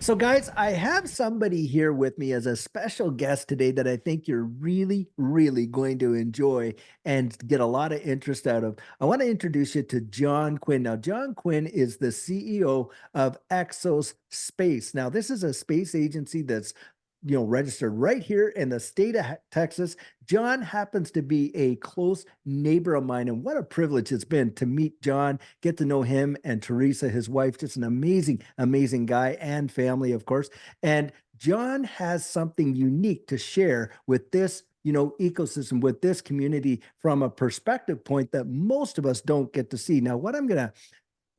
So, guys, I have somebody here with me as a special guest today that I think you're really, really going to enjoy and get a lot of interest out of. I want to introduce you to John Quinn. Now, John Quinn is the CEO of Exos Space. Now, this is a space agency that's registered right here in the state of Texas. John happens to be a close neighbor of mine, and what a privilege it's been to meet John, get to know him and Teresa, his wife, just an amazing, amazing guy and family, of course. And John has something unique to share with this ecosystem, with this community from a perspective point that most of us don't get to see. Now, what I'm going to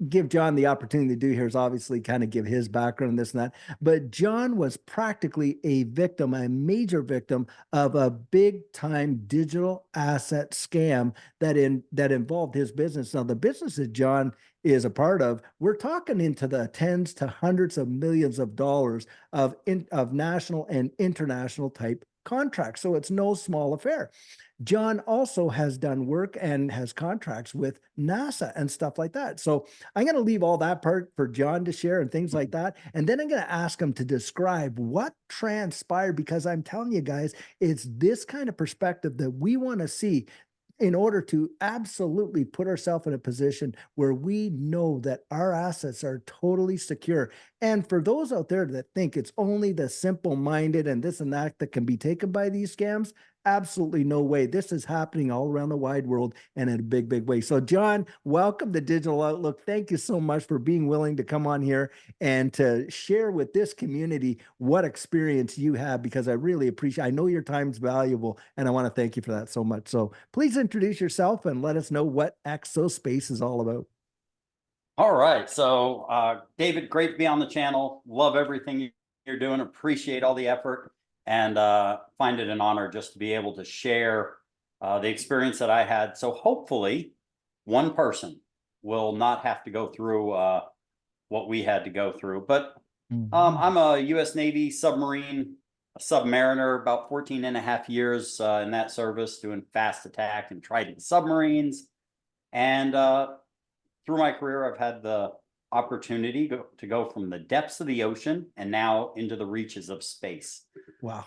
give John the opportunity to do here is obviously kind of give his background, this and that. But John was practically a victim, a major victim of a big time digital asset scam that involved his business. Now, the business that John is a part of, we're talking into the tens to hundreds of millions of dollars of national and international type contracts. So it's no small affair. John also has done work and has contracts with NASA and stuff like that. So I'm going to leave all that part for John to share and things like that. And then I'm going to ask him to describe what transpired, because I'm telling you guys, it's this kind of perspective that we want to see in order to absolutely put ourselves in a position where we know that our assets are totally secure. And for those out there that think it's only the simple minded and this and that that can be taken by these scams, absolutely no way. This is happening all around the wide world and in a big, big way. So, John, welcome to Digital Outlook. Thank you so much for being willing to come on here and to share with this community what experience you have, because I really appreciate, I know your time's valuable, and I want to thank you for that so much. So please introduce yourself and let us know what Exospace is all about. All right. So, David, great to be on the channel. Love everything you're doing. Appreciate all the effort, and find it an honor just to be able to share the experience that I had. So hopefully one person will not have to go through what we had to go through. But I'm a U.S. Navy submariner, about 14 and a half years in that service, doing fast attack and Trident submarines. And through my career, I've had the opportunity to go from the depths of the ocean and now into the reaches of space. Wow.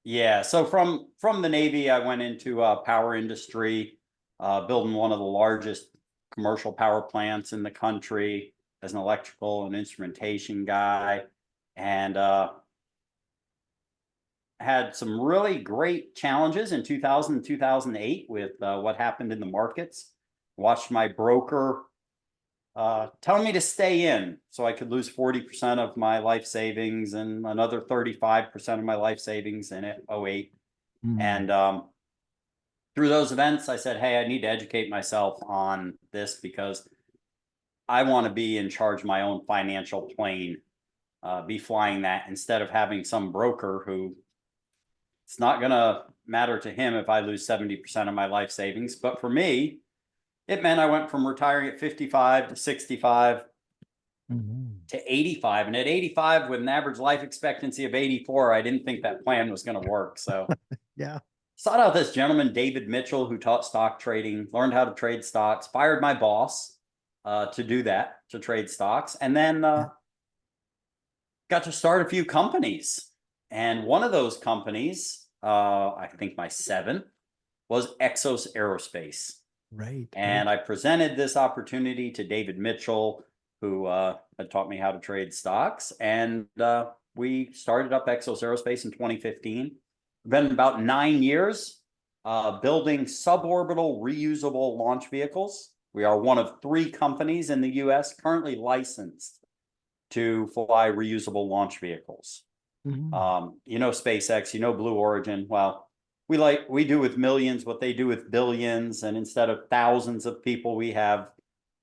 Yeah. So from the Navy, I went into power industry, building one of the largest commercial power plants in the country as an electrical and instrumentation guy, and had some really great challenges in 2000 and 2008 with what happened in the markets. Watched my broker tell me to stay in so I could lose 40% of my life savings and another 35% of my life savings in 08. And through those events, I said, hey, I need to educate myself on this because I want to be in charge of my own financial plane, be flying that instead of having some broker who it's not going to matter to him if I lose 70% of my life savings. But for me, it meant I went from retiring at 55 to 65 to 85. And at 85, with an average life expectancy of 84, I didn't think that plan was going to work. So yeah, sought out this gentleman, David Mitchell, who taught stock trading, learned how to trade stocks, fired my boss to do that, to trade stocks, and then got to start a few companies. And one of those companies, I think my seventh, was Exos Aerospace. Right. And I presented this opportunity to David Mitchell, who had taught me how to trade stocks. And we started up Exos Aerospace in 2015. We've been about 9 years building suborbital reusable launch vehicles. We are one of 3 companies in the US currently licensed to fly reusable launch vehicles. You know SpaceX, you know Blue Origin. Well, we do with millions what they do with billions, and instead of thousands of people, we have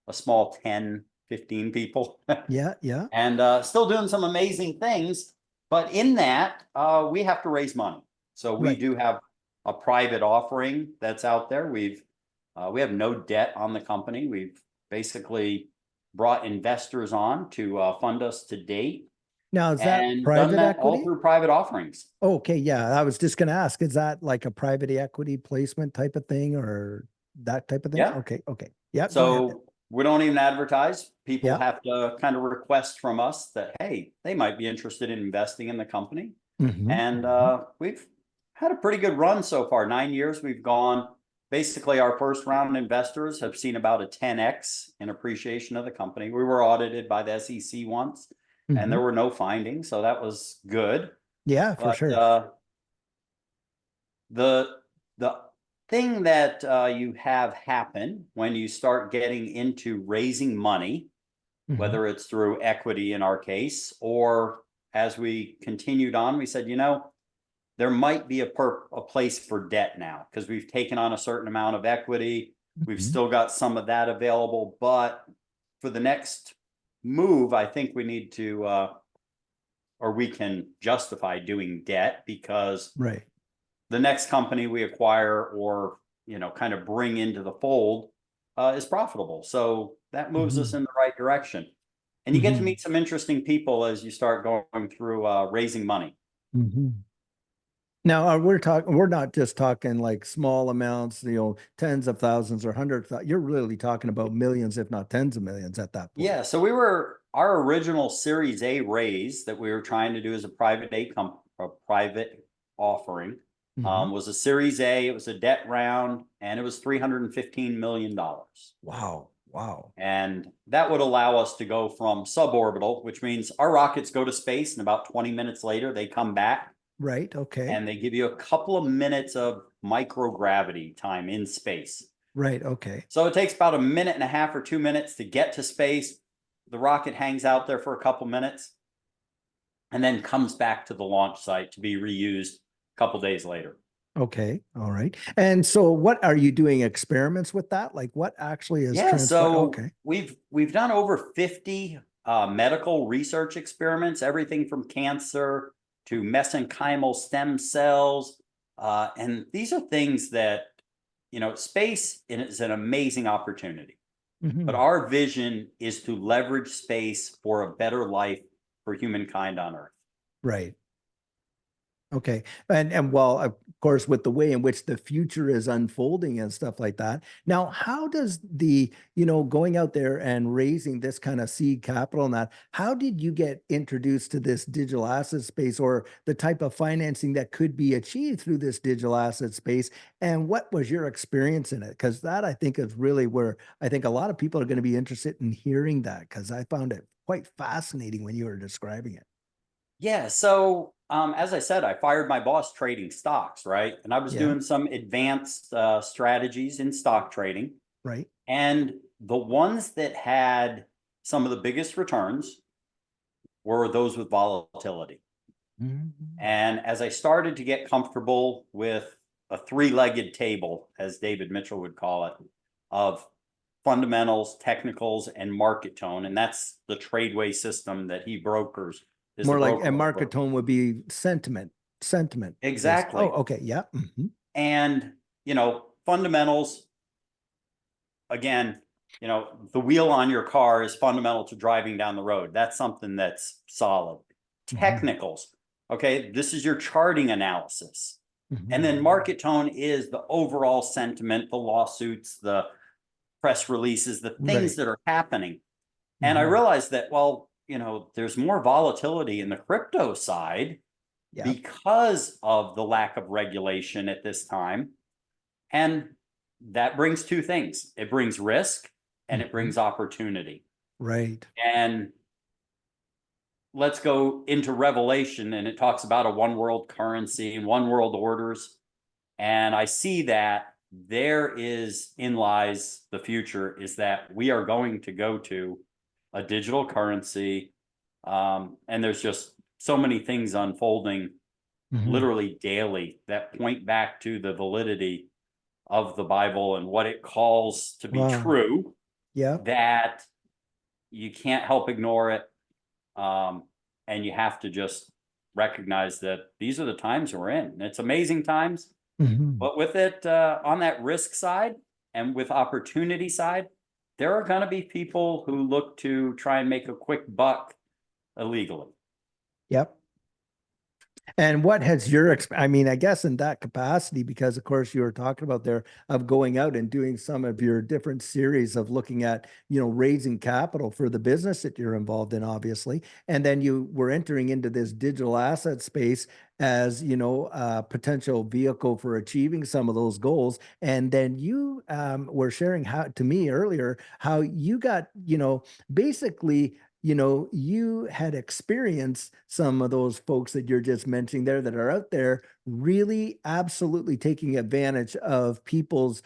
a small 10, 15 people. Yeah, yeah. And still doing some amazing things. But in that, we have to raise money. So we do have a private offering that's out there. We have no debt on the company. We've basically brought investors on to fund us to date. Now, is that And done private that all equity? through private offerings. Okay, yeah. I was just going to ask, is that like a private equity placement type of thing or that type of thing? Yeah. Okay, okay. Yeah, go ahead. So We don't even advertise. People Yeah. have to kind of request from us that, hey, they might be interested in investing in the company. Hmm. And we've had a pretty good run so far. 9 years we've gone. Basically, our first round investors have seen about a 10x in appreciation of the company. We were audited by the SEC once, and Hmm. there were no findings, so that was good. Yeah, for But sure. the the thing that you have happen when you start getting into raising money, Hmm. whether it's through equity in our case, or as we continued on, we said, there might be a place for debt now because we've taken on a certain amount of equity. We've Hmm. still got some of that available, but for the next move, I think we need to, or we can justify doing debt because Right. the next company we acquire or kind of bring into the fold is profitable. So that moves us Hmm. in the right direction. And you get to Hmm. meet some interesting people as you start going through raising money. Hmm. Now, we're not just talking like small amounts, tens of thousands or hundreds. You're really talking about millions, if not tens of millions at that point. Yeah, so our original Series A raise that we were trying to do as a private offering, Hmm. was a Series A. It was a debt round, and it was $315 million. Wow. Wow. And that would allow us to go from suborbital, which means our rockets go to space and about 20 minutes later they come back Right. Okay. and they give you a couple of minutes of microgravity time in space. Right. Okay. So it takes about a minute and a half or 2 minutes to get to space. The rocket hangs out there for a couple minutes and then comes back to the launch site to be reused a couple days later. Okay. All right. And so what are you doing experiments with that? Like what actually is Yeah, transpired? so Okay. we've done over 50 medical research experiments, everything from cancer to mesenchymal stem cells, and these are things that space is an amazing opportunity. But Hmm. our vision is to leverage space for a better life for humankind on Earth. Right. Okay. And well, of course, with the way in which the future is unfolding and stuff like that. Now, how does going out there and raising this kind of seed capital and that, how did you get introduced to this digital asset space or the type of financing that could be achieved through this digital asset space? And what was your experience in it? Because that I think is really where I think a lot of people are going to be interested in hearing that because I found it quite fascinating when you were describing it. Yeah, so as I said, I fired my boss trading stocks, right? And I was Yeah. doing some advanced strategies in stock trading. Right. And the ones that had some of the biggest returns were those with volatility. Mhm. And as I started to get comfortable with a three-legged table, as David Mitchell would call it, of fundamentals, technicals, and market tone, and that's the tradeway system that he brokers, is the More like, broker and of market brokers. tone would be sentiment based. Oh, Exactly. okay. Yeah. Hmm. And, fundamentals, again, the wheel on your car is fundamental to driving down the road. That's something that's solid. Hmm. Technicals, okay, this is your charting analysis. And then Hmm. market tone is the overall sentiment, the lawsuits, the press releases, the things Right. that are happening. And I Hmm. realized that, well, there's more volatility in the crypto side Yeah. because of the lack of regulation at this time. And that brings two things: it brings risk and it Hmm. brings opportunity. Right. And let's go into Revelation, and it talks about a one world currency and one world orders. And I see that there is in lies the future, is that we are going to go to a digital currency. And there's just so many things unfolding Hmm. literally daily that point back to the validity of the Bible and what it calls to be Wow. true, Yeah. that you can't help ignore it. Um, and you have to just recognize that these are the times we're in. It's amazing times, Hmm. but with it on that risk side and with opportunity side, there are going to be people who look to try and make a quick buck illegally. Yep. And what has your, I mean, I guess in that capacity, because of course you were talking about there of going out and doing some of your different series of looking at, raising capital for the business that you're involved in, obviously. And then you were entering into this digital asset space as, a potential vehicle for achieving some of those goals. And then you were sharing how to me earlier how you got, basically you had experienced some of those folks that you're just mentioning there that are out there really absolutely taking advantage of people's,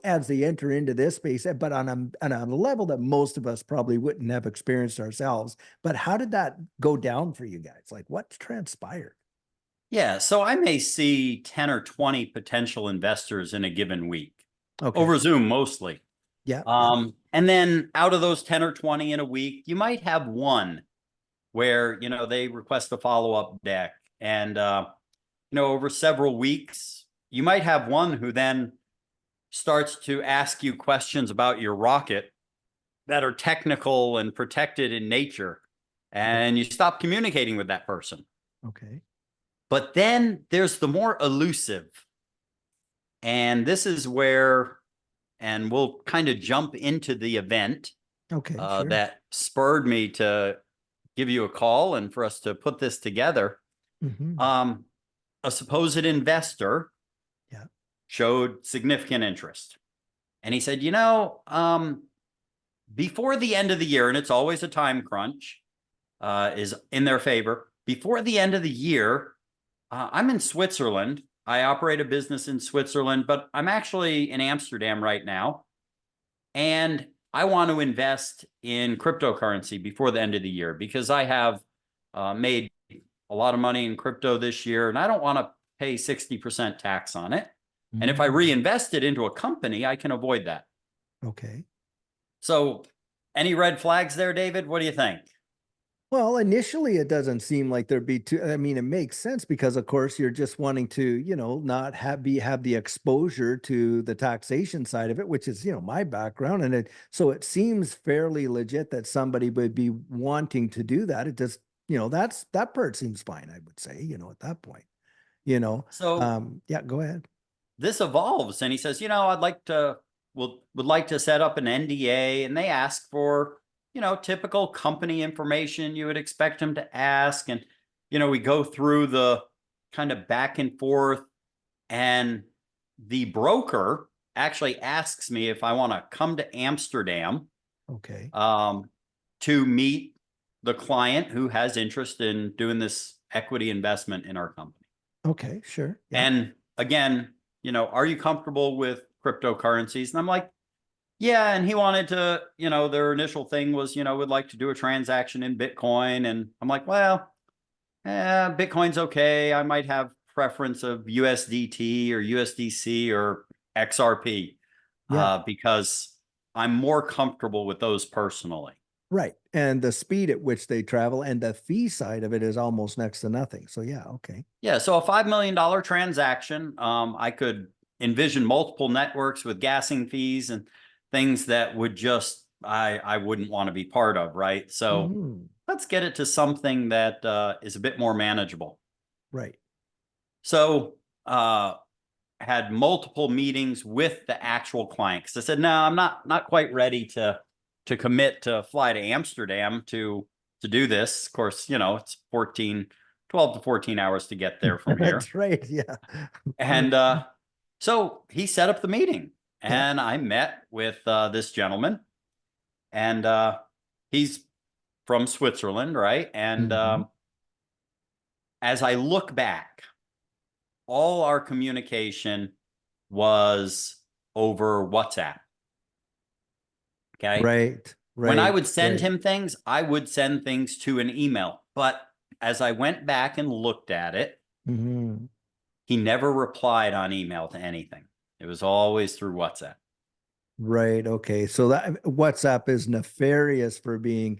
as they enter into this space, but on a level that most of us probably wouldn't have experienced ourselves. But how did that go down for you guys? Like what transpired? Yeah, so I may see 10 or 20 potential investors in a given week Okay. over Zoom mostly. Yeah. Yeah. And then out of those 10 or 20 in a week, you might have one where, they request a follow-up deck. And, over several weeks, you might have one who then starts to ask you questions about your rocket that are technical and protected in nature. And you stop communicating with that person. Okay. But then there's the more elusive. And this is where, and we'll kind of jump into the event Okay. Sure. that spurred me to give you a call and for us to put this together. Hmm. Um, a supposed investor Yeah. showed significant interest. And he said, before the end of the year, and it's always a time crunch, is in their favor. Before the end of the year, I'm in Switzerland. I operate a business in Switzerland, but I'm actually in Amsterdam right now. And I want to invest in cryptocurrency before the end of the year because I have made a lot of money in crypto this year and I don't want to pay 60% tax on it. And if I Mm. reinvest it into a company, I can avoid that. Okay. So, any red flags there, David? What do you think? Well, initially it doesn't seem like there'd be too, I mean, it makes sense because of course you're just wanting to, not have the exposure to the taxation side of it, which is, my background. And so it seems fairly legit that somebody would be wanting to do that. It just, that part seems fine, I would say, at that point, So, yeah, go ahead. this evolves and he says, I'd like to would like to set up an NDA and they ask for, typical company information you would expect him to ask and we go through the kind of back and forth and the broker actually asks me if I want to come to Amsterdam Okay. um, to meet the client who has interest in doing this equity investment in our company. Okay. Sure. Yeah. And again, are you comfortable with cryptocurrencies? And I'm like, yeah. And he wanted to, their initial thing was, would like to do a transaction in Bitcoin. And I'm like, well, Bitcoin's okay. I might have preference of USDT or USDC or XRP Yeah. because I'm more comfortable with those personally. Right. And the speed at which they travel and the fee side of it is almost next to nothing. So yeah. Okay. Yeah, so a $5 million transaction, I could envision multiple networks with gassing fees and things that would just I wouldn't want to be part of, right? So Hmm. let's get it to something that is a bit more manageable. Right. So had multiple meetings with the actual client because I said, no, I'm not quite ready to commit to fly to Amsterdam to do this. Of course, it's 12 to 14 hours to get there from here. That's right. Yeah. And so he set up the meeting Yeah. and I met with this gentleman and he's from Switzerland, right? And Hmm. as I look back, all our communication was over WhatsApp. Okay. Right. When I Right. would send Right. him things, I would send things to an email. But as I went back and looked at it, Hmm. he never replied on email to anything. It was always through WhatsApp. Right. Okay. So that WhatsApp is nefarious for being,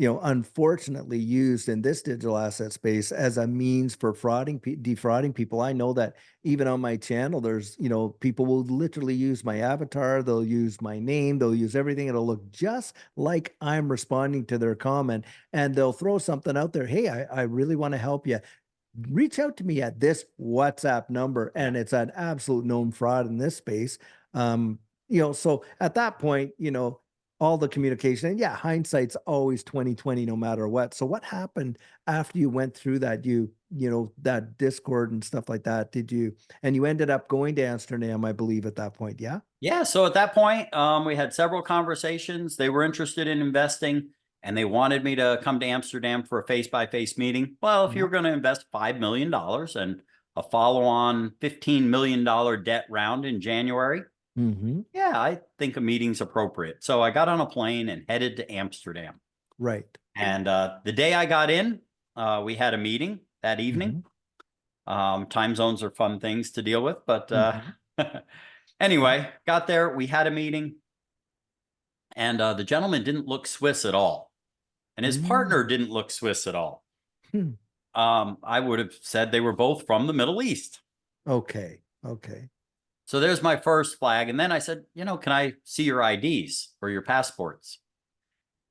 unfortunately used in this digital asset space as a means for defrauding people. I know that even on my channel, there's, people will literally use my avatar, they'll use my name, they'll use everything. It'll look just like I'm responding to their comment, and they'll throw something out there. Hey, I really want to help you. reach out to me at this WhatsApp number. Yeah. And it's an absolute known fraud in this space. Um, so at that point, all the communication, and yeah, hindsight's always 2020 no matter what. So what happened after you went through that, that Discord and stuff like that? And you ended up going to Amsterdam, I believe, at that point. Yeah. Yeah. So at that point, we had several conversations. They were interested in investing and they wanted me to come to Amsterdam for a face-by-face meeting. Well, if you Yeah. were going to invest $5 million and a follow-on $15 million debt round in January, Hmm. yeah, I think a meeting's appropriate. So I got on a plane and headed to Amsterdam. Right. And the day I got in, we had a meeting that evening. Hmm. Time zones are fun things to deal with, but Hmm. Yeah. anyway, got there. We had a meeting, and the gentleman didn't look Swiss at all, and his partner Mm. didn't look Swiss at all. Hmm. I would have said they were both from the Middle East. Okay. Okay. So there's my first flag. And then I said, can I see your IDs or your passports?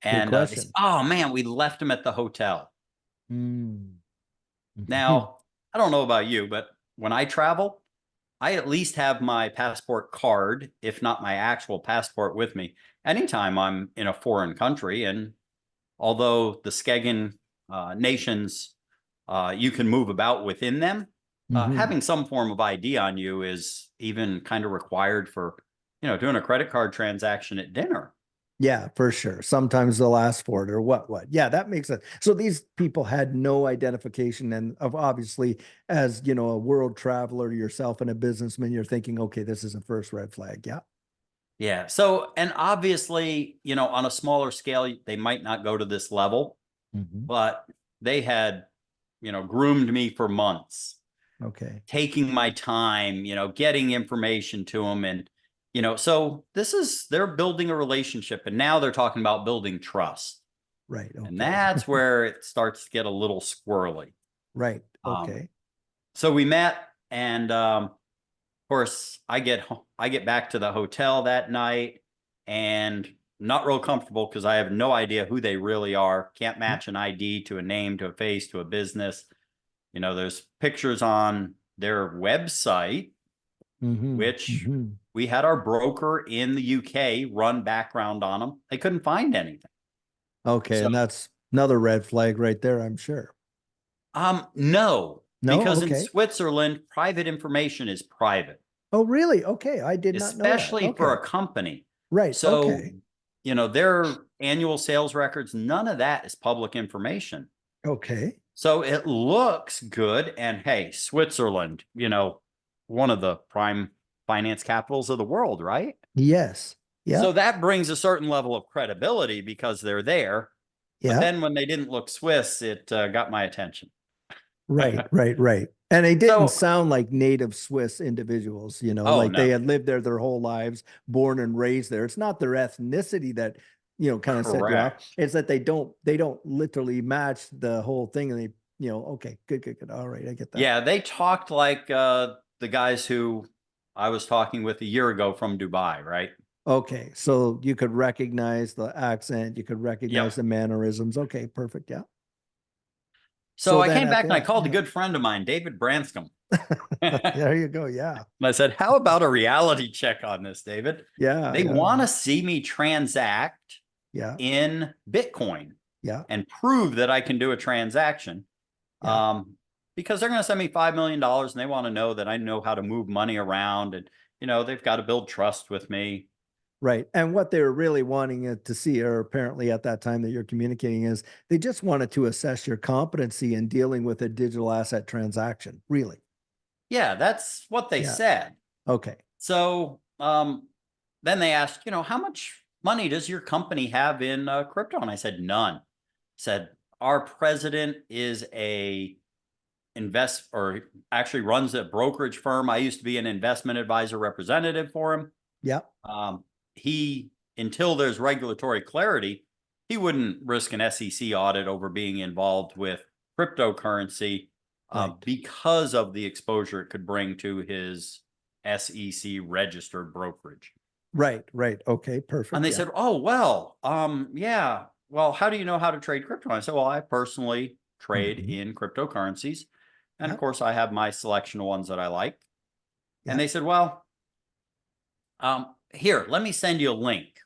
Good And they said, question. oh man, we left them at the hotel. Mm. Mhm. Now, I don't know about you, but when I travel, I at least have my passport card, if not my actual passport with me, anytime I'm in a foreign country. And although the Skegin nations, you can move about within them, Mhm. having some form of ID on you is even kind of required for, doing a credit card transaction at dinner. Yeah, for sure. Sometimes they'll ask for it or what. Yeah, that makes sense. So these people had no identification, and of obviously, as a world traveler yourself and a businessman, you're thinking, okay, this is a first red flag. Yeah. Yeah. So, and obviously, on a smaller scale, they might not go to this level, Hmm. but they had, groomed me for months, Okay. taking my time, getting information to them. And, so they're building a relationship and now they're talking about building trust. Right. And Okay. that's where it starts to get a little squirrely. Right. Um, Okay. so we met and, of course I get back to the hotel that night and not real comfortable because I have no idea who they really are. Can't match an ID to a name, to a face, to a business. There's pictures on their website, Hmm. which Hmm. we had our broker in the UK run background on them. They couldn't find anything. Okay, So, and that's another red flag right there, I'm sure. no, No. because in Okay. Switzerland, private information is private, Oh, really? Okay, I did not know that. especially for Okay. a company. Right. So, Okay. their annual sales records, none of that is public information. Okay. So it looks good. And hey, Switzerland, one of the prime finance capitals of the world, right? Yes. So Yep. that brings a certain level of credibility because they're there. But Yep. then when they didn't look Swiss, it got my attention. Right, right, right. And they didn't So, sound like native Swiss individuals, oh like they no, had lived there their whole lives, born and raised there. It's not their ethnicity that, kind of set you off. correct. It's that they don't literally match the whole thing. And okay, good, good, good. All right, I get that. Yeah, they talked like the guys who I was talking with a year ago from Dubai, right? Okay, so you could recognize the accent, you could recognize Yep. the mannerisms. Okay, perfect. Yeah. So So I then came at back the and I end, called a yeah. good friend of mine, David Branscombe. And There you go. Yeah. I said, how about a reality check on this, David? Yeah. They Yeah. want to see me transact Yeah. in Bitcoin Yeah. and prove that I can do a transaction. Yeah. Um, because they're going to send me $5 million and they want to know that I know how to move money around and, they've got to build trust with me. Right. And what they were really wanting it to see, or apparently at that time that you're communicating, is they just wanted to assess your competency in dealing with a digital asset transaction. Really. Yeah, that's what they Yeah. said. Okay. So then they asked, how much money does your company have in crypto? And I said, none. Said, our president is a invest or actually runs a brokerage firm. I used to be an investment advisor representative for him. Yeah. He, until there's regulatory clarity, he wouldn't risk an SEC audit over being involved with cryptocurrency Right. because of the exposure it could bring to his SEC registered brokerage. Right. Right. Okay. And Perfect. they Yeah. said, oh, well, yeah. Well, how do you know how to trade crypto? And I said, well, I personally trade Hmm. in cryptocurrencies. And of Yep. course, I have my selection of ones that I like. And Yep. they said, well, here, let me send you a link.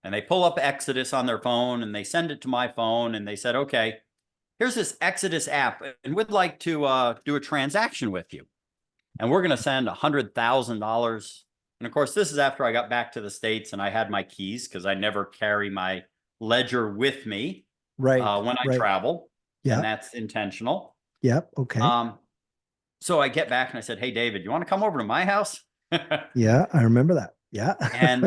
And they pull up Exodus on their phone and they send it to my phone. And they said, okay, here's this Exodus app, and we'd like to do a transaction with you. And we're going to send $100,000. And of course, this is after I got back to the States and I had my keys, because I never carry my ledger with me Right. when I Right. travel. And Yep. that's intentional. Yep. Okay. Um, so I get back and I said, hey, David, you want to come over to my house? Yeah, I remember that. Yeah. And,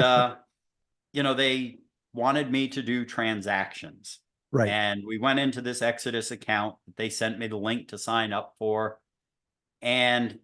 they wanted me to do transactions. Right. And we went into this Exodus account that they sent me the link to sign up for. And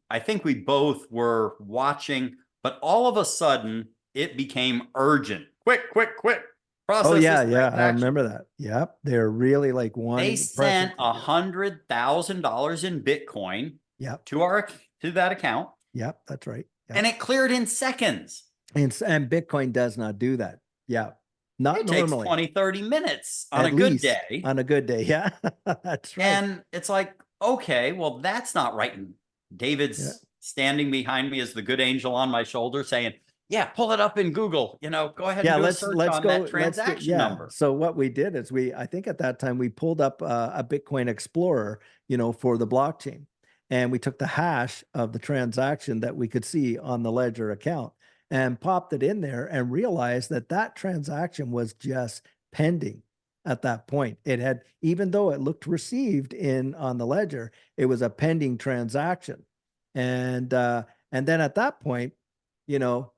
I think we both were watching, but all of a sudden it became urgent. Quick, quick, quick. Oh Process yeah, this yeah, I transaction. remember that. Yep. They're really like They wanting pressing sent for you. $100,000 in Bitcoin Yep. to that account, Yep. That's right. and Yep. it cleared in seconds. And Bitcoin does not do that. Yeah. Not It takes normally. 20, 30 minutes on a At good least day. on a good day. Yeah. That's right. And it's like, okay, well, that's not right. And Yeah. David's standing behind me as the good angel on my shoulder saying, yeah, pull it up in Google, go ahead and Yeah, do a let's search let's on that go. Let's do. transaction Yeah. number. So what we did is I think at that time we pulled up a Bitcoin Explorer, for the blockchain, and we took the hash of the transaction that we could see on the ledger account and popped it in there and realized that that transaction was just pending at that point. It had, even though it looked received in on the ledger, it was a pending transaction, and then at that point, you know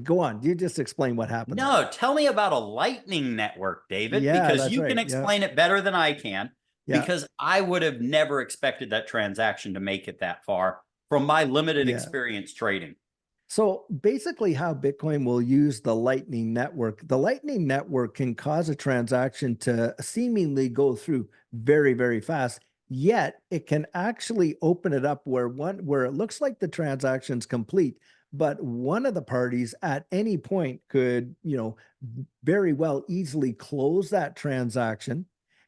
go on. You just explain what happened there. No, tell me about a lightning network, David, Yeah, because that's you can right. Yeah. explain it better than I can, Yeah. because I would have never expected that transaction to make it that far from my limited Yeah. experience trading. So basically, how Bitcoin will use the Lightning Network can cause a transaction to seemingly go through very, very fast. Yet it can actually open it up where it looks like the transaction's complete, but one of the parties at any point could, very well easily close that transaction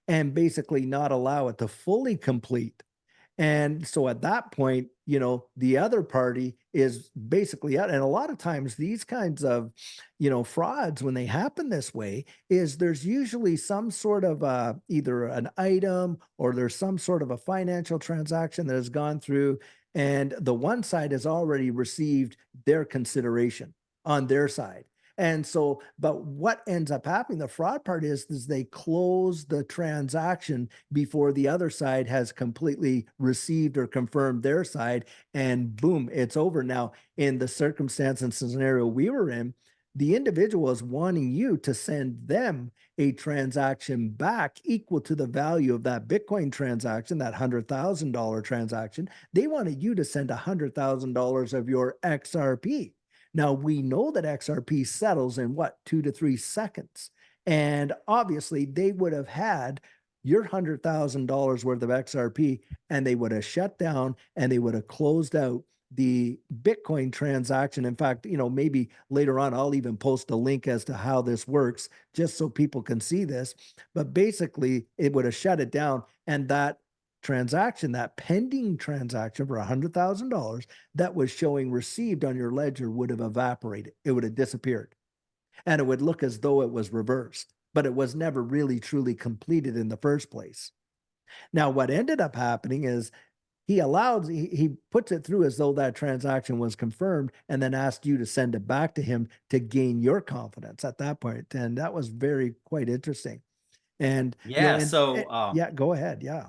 and basically not allow it to fully complete. And so at that point, the other party is basically out. And a lot of times these kinds of, frauds, when they happen this way, is there's usually some sort of either an item or there's some sort of a financial transaction that has gone through, and the one side has already received their consideration on their side. And so, but what ends up happening, the fraud part is they close the transaction before the other side has completely received or confirmed their side, and boom, it's over. Now, in the circumstance and scenario we were in, the individual is wanting you to send them a transaction back equal to the value of that Bitcoin transaction, that $100,000 transaction. They wanted you to send $100,000 of your XRP. Now, we know that XRP settles in what, 2 to 3 seconds. And obviously, they would have had your $100,000 worth of XRP, and they would have shut down and they would have closed out the Bitcoin transaction. In fact, maybe later on, I'll even post a link as to how this works just so people can see this. But basically, it would have shut it down, and that transaction, that pending transaction for $100,000 that was showing received on your ledger, would have evaporated. It would have disappeared, and it would look as though it was reversed, but it was never really truly completed in the first place. Now, what ended up happening is he puts it through as though that transaction was confirmed, and then asked you to send it back to him to gain your confidence at that point. And that was very quite interesting. And Yeah. yeah, go ahead. Yeah.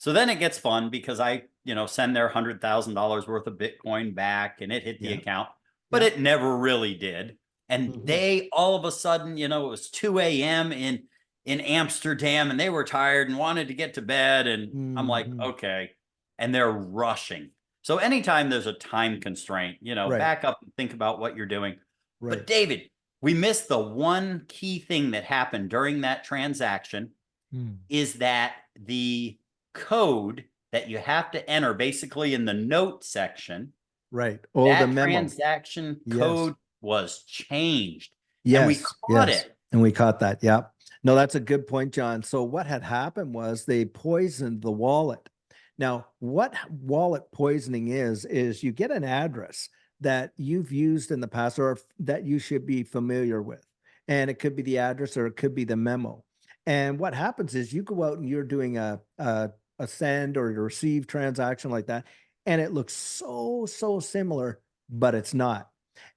So then it gets fun because I, send their $100,000 worth of Bitcoin back and it hit the Yeah. account, but Yeah. it never really did. And Mhm. they all of a sudden, it was 2 a.m. in Amsterdam and they were tired and wanted to get to bed. And I'm like, Mhm. okay. And they're rushing. So anytime there's a time constraint, Right. back up and think about what you're doing. But Right. David, we missed the one key thing that happened during that transaction, Mm. is that the code that you have to enter basically in the note section, Right. Oh, the that memo. transaction Yes. code was changed and we Yes. caught Yes. it. And we caught that. Yeah. No, that's a good point, John. So what had happened was they poisoned the wallet. Now, what wallet poisoning is you get an address that you've used in the past or that you should be familiar with. And it could be the address or it could be the memo. And what happens is you go out and you're doing a send or a receive transaction like that, and it looks so similar, but it's not.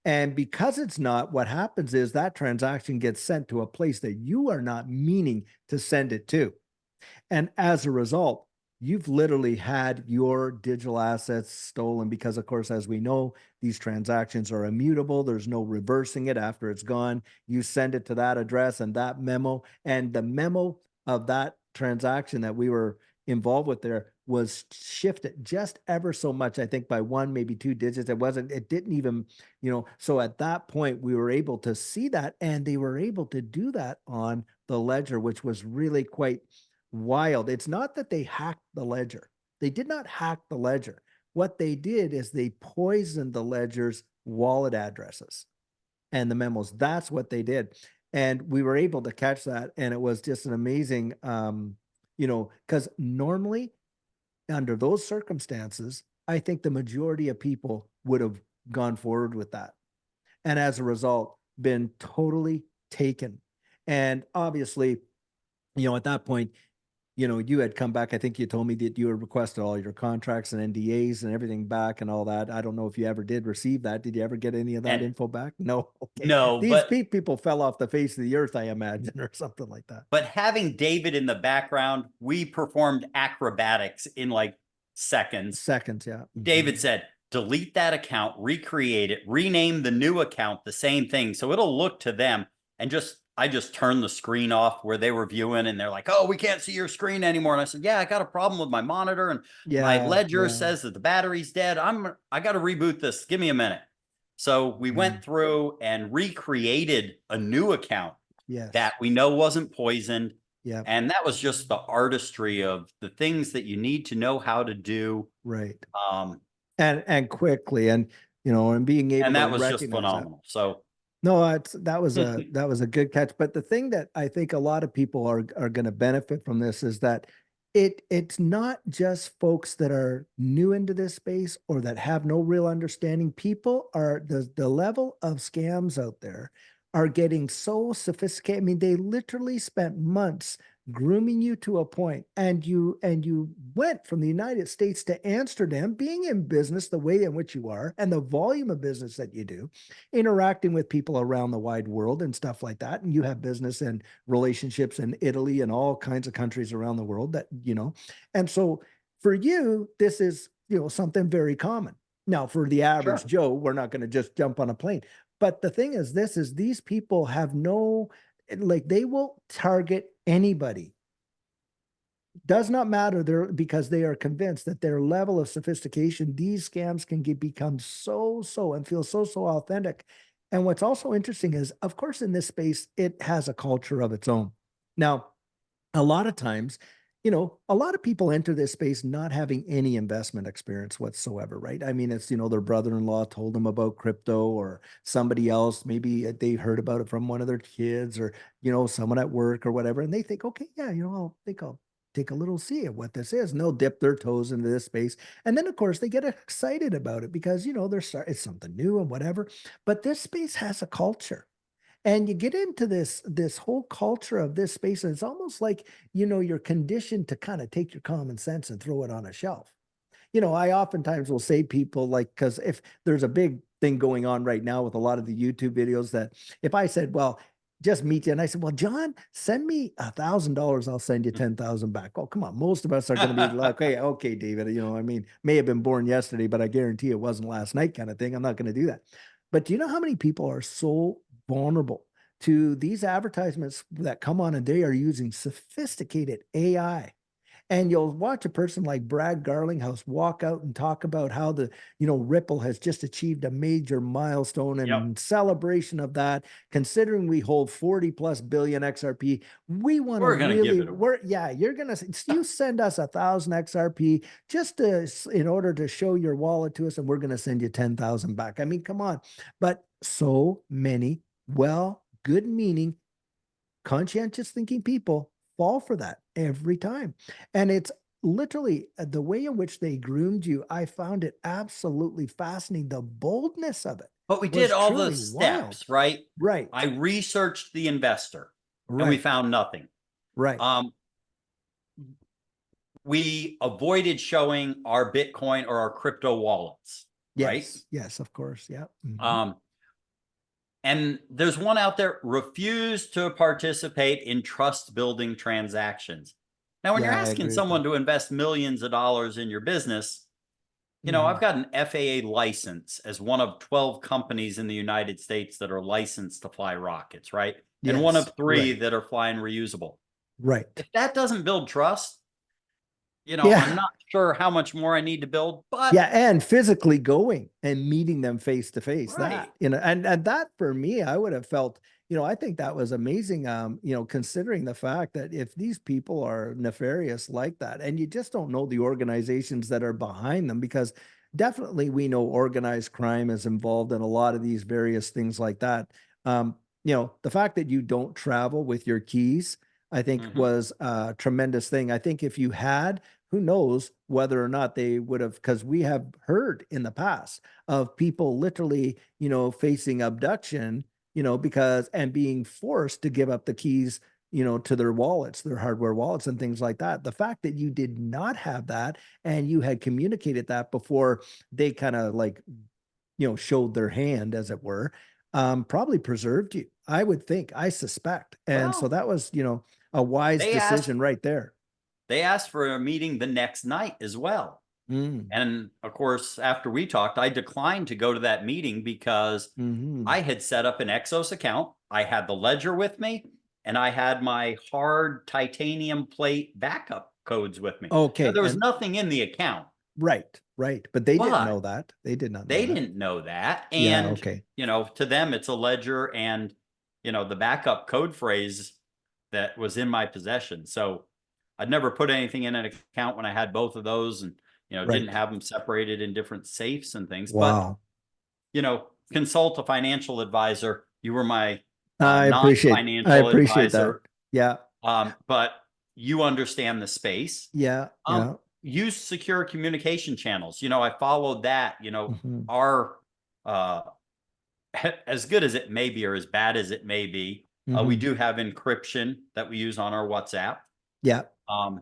And because it's not, what happens is that transaction gets sent to a place that you are not meaning to send it to. And as a result, you've literally had your digital assets stolen because, of course, as we know, these transactions are immutable. There's no reversing it after it's gone. You send it to that address and that memo, and the memo of that transaction that we were involved with there was shifted just ever so much, I think by one, maybe two digits. It didn't even, so at that point, we were able to see that, and they were able to do that on the ledger, which was really quite wild. It's not that they hacked the ledger. They did not hack the ledger. What they did is they poisoned the ledger's wallet addresses and the memos. That's what they did. And we were able to catch that. And it was just an amazing, because normally under those circumstances, I think the majority of people would have gone forward with that. And as a result, been totally taken. And obviously, at that point, you had come back. I think you told me that you had requested all your contracts and NDAs and everything back and all that. I don't know if you ever did receive that. Did you ever get any of that And info back? No. Okay. no, These but people fell off the face of the earth, I imagine, or something like that. but having David in the background, we performed acrobatics in like seconds. Seconds, yeah. David said, delete that account, recreate it, rename the new account the same thing. So it'll look to them. And I just turned the screen off where they were viewing, and they're like, oh, we can't see your screen anymore. And I said, yeah, I got a problem with my monitor, and my Yeah, ledger yeah. says that the battery's dead. I got to reboot this. Give me a minute. So we went through and recreated a new account Yes. that we know wasn't poisoned. Yeah. And that was just the artistry of the things that you need to know how to do. Right. Um, And quickly, and being able and to that was just recognize that. phenomenal. So No, that was a good catch. But the thing that I think a lot of people are going to benefit from this is that it's not just folks that are new into this space or that have no real understanding. People are the level of scams out there are getting so sophisticated. I mean, they literally spent months grooming you to a point, and you went from the United States to Amsterdam, being in business the way in which you are, and the volume of business that you do, interacting with people around the wide world and stuff like that. And you have business and relationships in Italy and all kinds of countries around the world and so for you, this is, something very common. Now, for the average sure, Joe, we're not going to just jump on a plane. But the thing is, these people have no, like, they will target anybody. Does not matter there, because they are convinced that their level of sophistication, these scams can become so and feel so authentic. And what's also interesting is, of course, in this space, it has a culture of its own. Now, a lot of times, a lot of people enter this space not having any investment experience whatsoever, right? I mean, it's, their brother-in-law told them about crypto, or somebody else, maybe they heard about it from one of their kids, or, someone at work or whatever. And they think, okay, yeah, I'll think I'll take a little see of what this is. And they'll dip their toes into this space. And then, of course, they get excited about it because, it's something new and whatever. But this space has a culture, and you get into this whole culture of this space, and it's almost like, you're conditioned to kind of take your common sense and throw it on a shelf. I oftentimes will say people, like, because if there's a big thing going on right now with a lot of the YouTube videos, that if I said, well, just meet you, and I said, well, John, send me $1,000, I'll send you 10,000 back. Oh, come on. Most of us are going to be like, okay, David, I mean, may have been born yesterday, but I guarantee it wasn't last night, kind of thing. I'm not going to do that. But do you know how many people are so vulnerable to these advertisements that come on, and they are using sophisticated AI? And you'll watch a person like Brad Garlinghouse walk out and talk about how Ripple has just achieved a major milestone, and yep, in celebration of that, considering we hold 40 plus billion XRP, we want to we're going to give really, it away. you send us 1,000 XRP in order to show your wallet to us, and we're going to send you 10,000 back. I mean, come on. But so many, well, good meaning conscientious thinking people fall for that every time. And it's literally the way in which they groomed you. I found it absolutely fascinating. The boldness of it But we did was all the truly wild. steps, right? I Right, researched the investor and we right, found nothing. right. Um, we avoided showing our Bitcoin or our crypto wallets, right? Yes, yes, of course. Yeah. Um, and there's one out there, refuse to participate in trust building transactions. Now, when you're Yeah, I asking agree with that. someone to invest millions of dollars in your business, I've Hmm. got an FAA license as one of 12 companies in the United States that are licensed to fly rockets, right? And one Yes, of three right, that are flying reusable. right. If that doesn't build trust, I'm Yeah. not sure how much more I need to build, but Yeah, and physically going and meeting them face to face. right. And that for me, I would have felt, I think that was amazing. Considering the fact that if these people are nefarious like that, and you just don't know the organizations that are behind them, because definitely we know organized crime is involved in a lot of these various things like that. The fact that you don't travel with your keys, I think Mhm. was a tremendous thing. I think if you had, who knows whether or not they would have, because we have heard in the past of people literally, facing abduction, because and being forced to give up the keys, to their wallets, their hardware wallets and things like that. The fact that you did not have that and you had communicated that before they kind of like, showed their hand, as it were, probably preserved you, I would think, I suspect. And so Well, that was, a wise they asked decision right there. they asked for a meeting the next night as well. Mm. And of course, after we talked, I declined to go to that meeting because Hmm. I had set up an Exos account. I had the ledger with me and I had my hard titanium plate backup codes with me. Now, Okay, there was and nothing in the account, right, right, but they didn't but know that. They did not know they that. didn't know that. Yeah, And, okay. to them, it's a ledger and, the backup code phrase that was in my possession. So I'd never put anything in an account when I had both of those and, didn't Right. have them separated in different safes and things. But, Wow. consult a financial advisor. You were my I non-financial appreciate that. advisor, Yeah. but you understand the space. Yeah, Um, yeah. use secure communication channels. I followed that. Hmm. Our uh, as good as it may be or as bad as it may be, we Hmm. do have encryption that we use on our WhatsApp. Yeah. Um,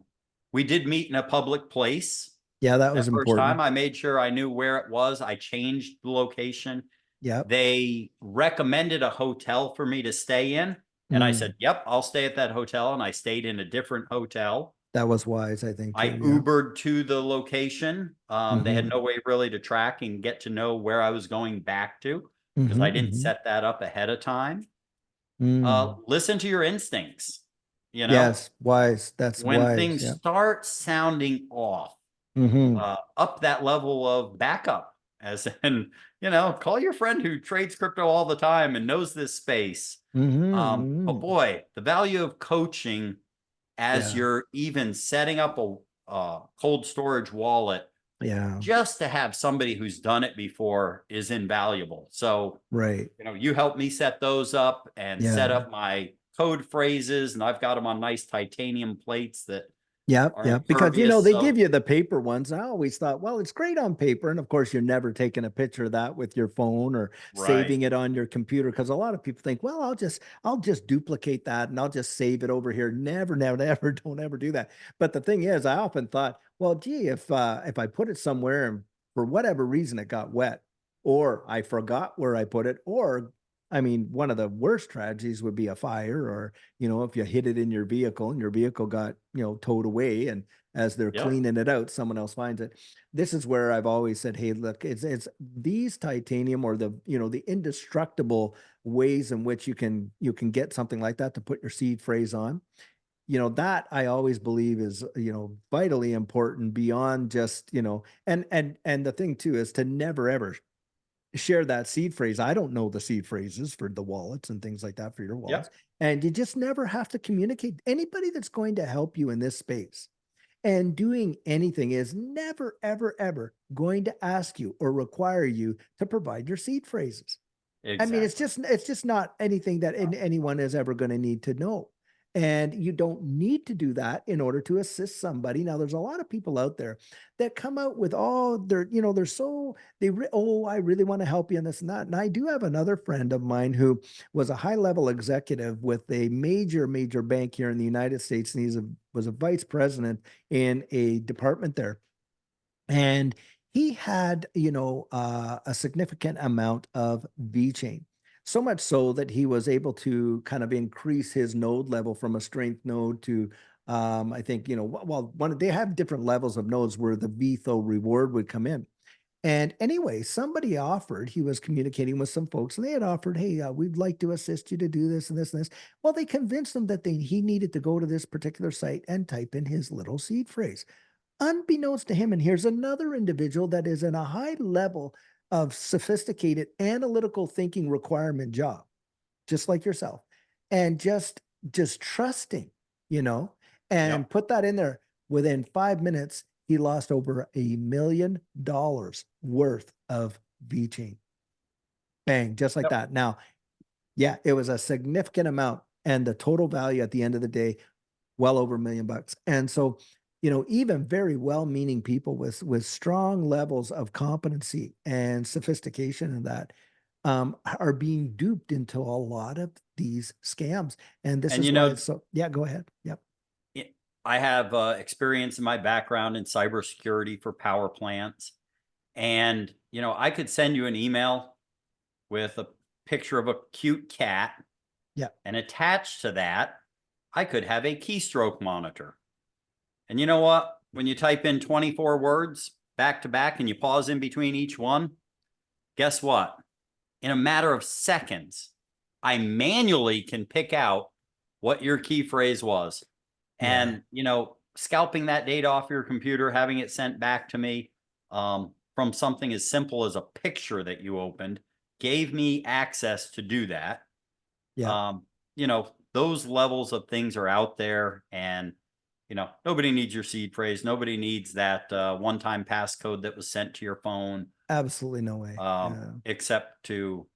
we did meet in a public place. Yeah, that was That first time, important. I made sure I knew where it was. I changed the location. Yep. They recommended a hotel for me to stay in. And I Mm. said, yep, I'll stay at that hotel. And I stayed in a different hotel. That was wise, I think, I too. Yeah. Ubered to the location. They had Hmm. no way really to track and get to know where I was going back to because I Hmm. didn't Hmm. set that up ahead of time. Mm. Listen to your instincts. You know, Yes, wise. That's when wise. things Yeah. start sounding off, Hmm. up that level of backup, as in, call your friend who trades crypto all the time and knows this space. But Hmm. boy, the value of coaching as Yeah. you're even setting up a cold storage wallet Yeah. just to have somebody who's done it before is invaluable. So, Right. you helped me set those up and set Yeah. up my code phrases, and I've got them on nice titanium plates that Yeah, are yeah, because impervious. they give So, you the paper ones. I always thought, well, it's great on paper, and of course, you're never taking a picture of that with your phone or right. saving it on your computer. Because a lot of people think, well, I'll just duplicate that and I'll just save it over here. Never, never, never, don't ever do that. But the thing is, I often thought, well, gee, if I put it somewhere and for whatever reason it got wet, or I forgot where I put it, or I mean, one of the worst tragedies would be a fire, or if you hid it in your vehicle and your vehicle got, towed away, and as they're Yep. cleaning it out, someone else finds it. This is where I've always said, hey, look, it's these titanium, or the indestructible ways in which you can get something like that to put your seed phrase on. That I always believe is, vitally important beyond just, and the thing too is to never ever share that seed phrase. I don't know the seed phrases for the wallets and things like that for your wallets. Yep. And you just never have to communicate. Anybody that's going to help you in this space and doing anything is never, ever, ever going to ask you or require you to provide your seed phrases. I mean, it's Exactly. just it's just not anything that anyone is ever going to need to know. And you don't need to do that in order to assist somebody. Now, there's a lot of people out there that come out with all their, they're so, oh, I really want to help you in this and that. And I do have another friend of mine who was a high level executive with a major, major bank here in the United States. And was a vice president in a department there. And he had, a significant amount of V chain. So much so that he was able to kind of increase his node level from a strength node to, I think, well, they have different levels of nodes where the VTHO reward would come in. And anyway, somebody offered, he was communicating with some folks, and they had offered, hey, we'd like to assist you to do this and this and this. Well, they convinced him that he needed to go to this particular site and type in his little seed phrase unbeknownst to him. And here's another individual that is in a high level of sophisticated analytical thinking requirement job, just like yourself, and just trusting, you know, and Yep. put that in there. Within 5 minutes, he lost over $1 million worth of V chain. Bang, just like Yep. that. Now, yeah, it was a significant amount. And the total value at the end of the day well over $1 million. And so, even very well-meaning people with strong levels of competency and sophistication in that are being duped into a lot of these scams. And this And is why it's so. Yeah, go ahead. Yep. I have experience in my background in cybersecurity for power plants. And, I could send you an email with a picture of a cute cat, Yeah. and attached to that, I could have a keystroke monitor. And you know what? When you type in 24 words back to back and you pause in between each one, guess what? In a matter of seconds, I manually can pick out what your key phrase was. Yeah. And, scalping that data off your computer, having it sent back to me from something as simple as a picture that you opened gave me access to do that. Yeah. Um, those levels of things are out there, and nobody needs your seed phrase. Nobody needs that one-time passcode that was sent to your phone, Absolutely no way. Yeah. except to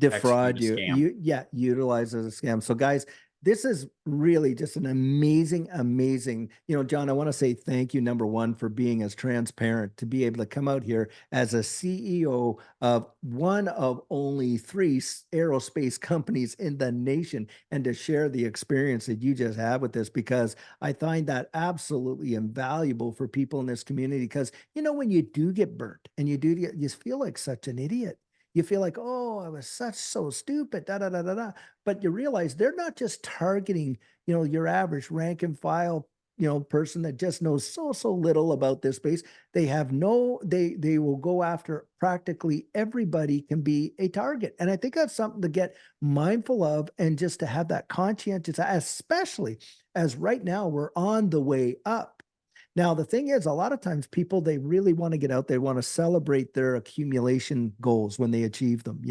execute Defraud a you. scam. Yeah, utilize as a scam. So guys, this is really just an amazing, amazing, John, I want to say thank you, number one, for being as transparent to be able to come out here as a CEO of one of only three aerospace companies in the nation and to share the experience that you just had with this, because I find that absolutely invaluable for people in this community. Because, when you do get burnt and you feel like such an idiot. You feel like, oh, I was so stupid, da da da da da. But you realize they're not just targeting, your average rank and file, person that just knows so little about this space. They will go after practically everybody can be a target. And I think that's something to get mindful of and just to have that conscientious, especially as right now we're on the way up. Now, the thing is, a lot of times people, they really want to get out. They want to celebrate their accumulation goals when they achieve them,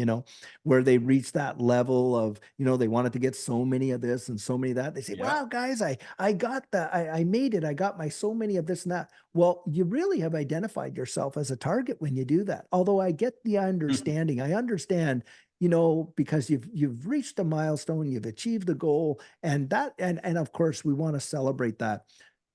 where they reach that level of, they wanted to get so many of this and so many of that. They say, Yep. wow, guys, I got that. I made it. I got my so many of this and that. Well, you really have identified yourself as a target when you do that. Although I get the understanding, I understand, because you've reached a milestone, you've achieved the goal, and of course we want to celebrate that.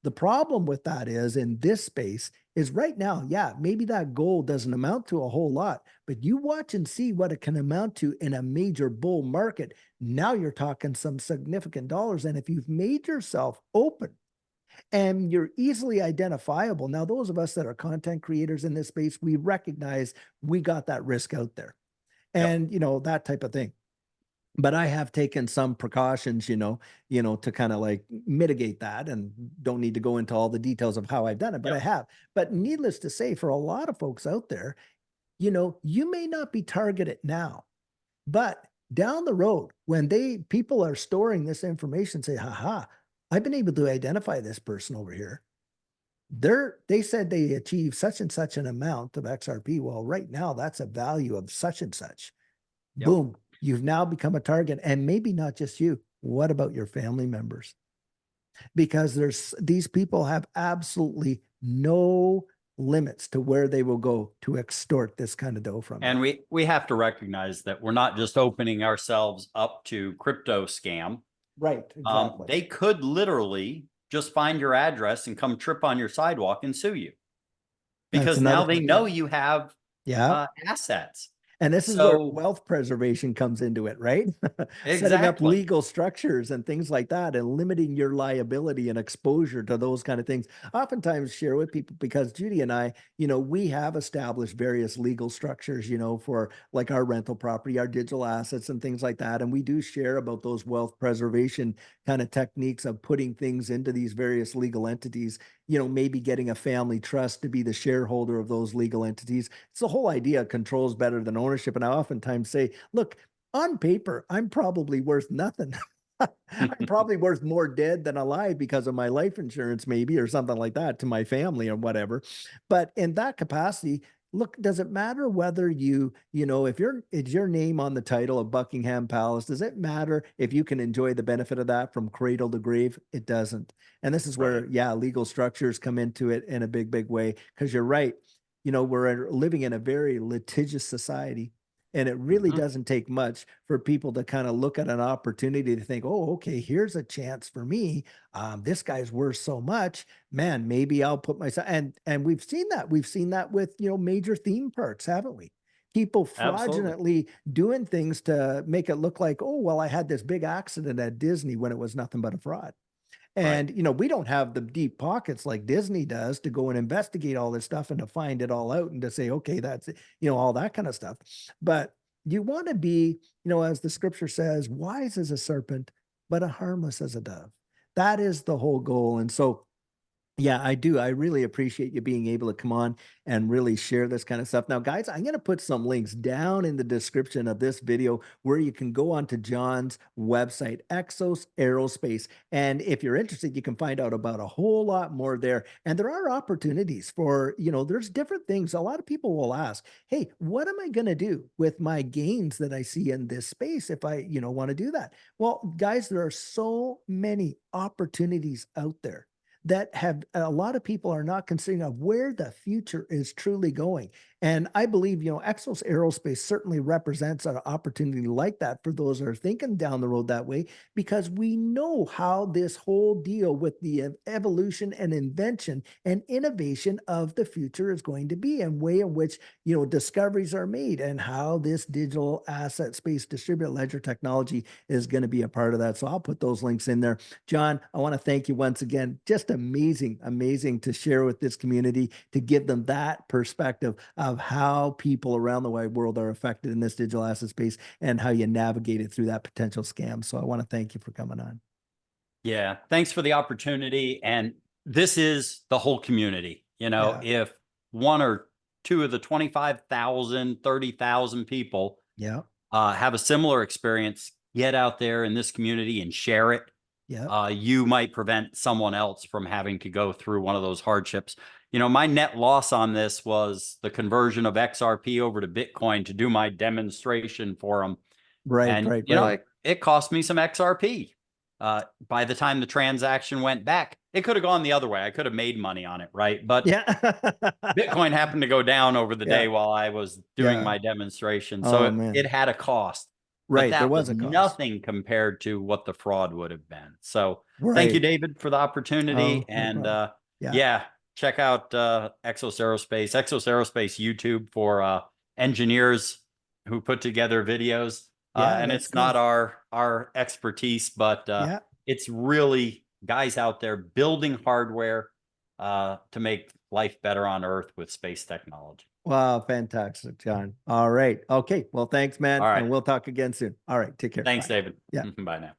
The problem with that is in this space is right now, yeah, maybe that goal doesn't amount to a whole lot, but you watch and see what it can amount to in a major bull market. Now you're talking some significant dollars. And if you've made yourself open and you're easily identifiable, now those of us that are content creators in this space, we recognize we got that risk out there Yep. and, that type of thing. But I have taken some precautions, to kind of like mitigate that, and don't need to go into all the details of how I've done it, but I Yep. have. But needless to say, for a lot of folks out there, you may not be targeted now, but down the road, when people are storing this information, say, haha, I've been able to identify this person over here. They said they achieved such and such an amount of XRP. Well, right now that's a value of such and such. Yep. Boom, you've now become a target. And maybe not just you. What about your family members? Because these people have absolutely no limits to where they will go to extort this kind of dough from you. And we have to recognize that we're not just opening ourselves up to crypto scam. Right, exactly. They could literally just find your address and come trip on your sidewalk and sue you That's because another now they thing. Yeah. know you have Yeah. assets. And this is where So wealth preservation comes into it, right? Setting up exactly. legal structures and things like that and limiting your liability and exposure to those kind of things. Oftentimes share with people because Judy and I, we have established various legal structures, for like our rental property, our digital assets and things like that. And we do share about those wealth preservation kind of techniques of putting things into these various legal entities, maybe getting a family trust to be the shareholder of those legal entities. It's the whole idea, controls better than ownership. And I oftentimes say, look, on paper, I'm probably worth nothing. I'm probably worth more dead than alive because of my life insurance, maybe, or something like that to my family or whatever. But in that capacity, look, does it matter whether if it's your name on the title of Buckingham Palace, does it matter if you can enjoy the benefit of that from cradle to grave? It doesn't. And this is Right. where, yeah, legal structures come into it in a big, big way. Because you're right. We're living in a very litigious society. And it really Mhm. doesn't take much for people to kind of look at an opportunity to think, oh, okay, here's a chance for me. This guy's worth so much, man. Maybe I'll put myself. And we've seen that. We've seen that with major theme parks, haven't we? People Absolutely. fraudulently doing things to make it look like, oh, well, I had this big accident at Disney when it was nothing but a fraud. Right. And, we don't have the deep pockets like Disney does to go and investigate all this stuff and to find it all out and to say, okay, that's, all that kind of stuff. But you want to be, as the scripture says, wise as a serpent, but harmless as a dove. That is the whole goal. And so, yeah, I do. I really appreciate you being able to come on and really share this kind of stuff. Now, guys, I'm going to put some links down in the description of this video where you can go onto John's website, Exos Aerospace. And if you're interested, you can find out about a whole lot more there. And there are opportunities for, there's different things. A lot of people will ask, hey, what am I going to do with my gains that I see in this space if I, want to do that? Well, guys, there are so many opportunities out there that have a lot of people are not considering of where the future is truly going. And I believe, Exos Aerospace certainly represents an opportunity like that for those that are thinking down the road that way, because we know how this whole deal with the evolution and invention and innovation of the future is going to be, and way in which, discoveries are made, and how this digital asset space distributed ledger technology is going to be a part of that. So I'll put those links in there. John, I want to thank you once again. Just amazing, amazing to share with this community, to give them that perspective of how people around the wide world are affected in this digital asset space and how you navigate it through that potential scam. So I want to thank you for coming on. Yeah. Thanks for the opportunity. And this is the whole community. Yeah. If one or two of the 25,000, 30,000 people Yeah. have a similar experience, get out there in this community and share it. Yeah. You might prevent someone else from having to go through one of those hardships. My net loss on this was the conversion of XRP over to Bitcoin to do my demonstration for them. Right. And, Right. Right. it cost me some XRP. By the time the transaction went back, it could have gone the other way. I could have made money on it, right? But Yeah. Bitcoin happened to go down over the day Yeah. while I was doing Yeah. my demonstration. So Oh it man. had a cost, but Right. There that was was a cost. nothing compared to what the fraud would have been. So thank you, Right. David, for the opportunity. Oh, no And problem. Yeah. yeah, check out Exos Aerospace, Exos Aerospace YouTube for engineers who put together videos. Yeah. And That's it's not cool. our expertise, but Yeah. it's really guys out there building hardware to make life better on Earth with space technology. Wow. Fantastic, John. All right. Okay. Well, thanks, man. All right. And we'll talk again soon. All right. Take care. Thanks, Bye. David. Yeah. Bye now.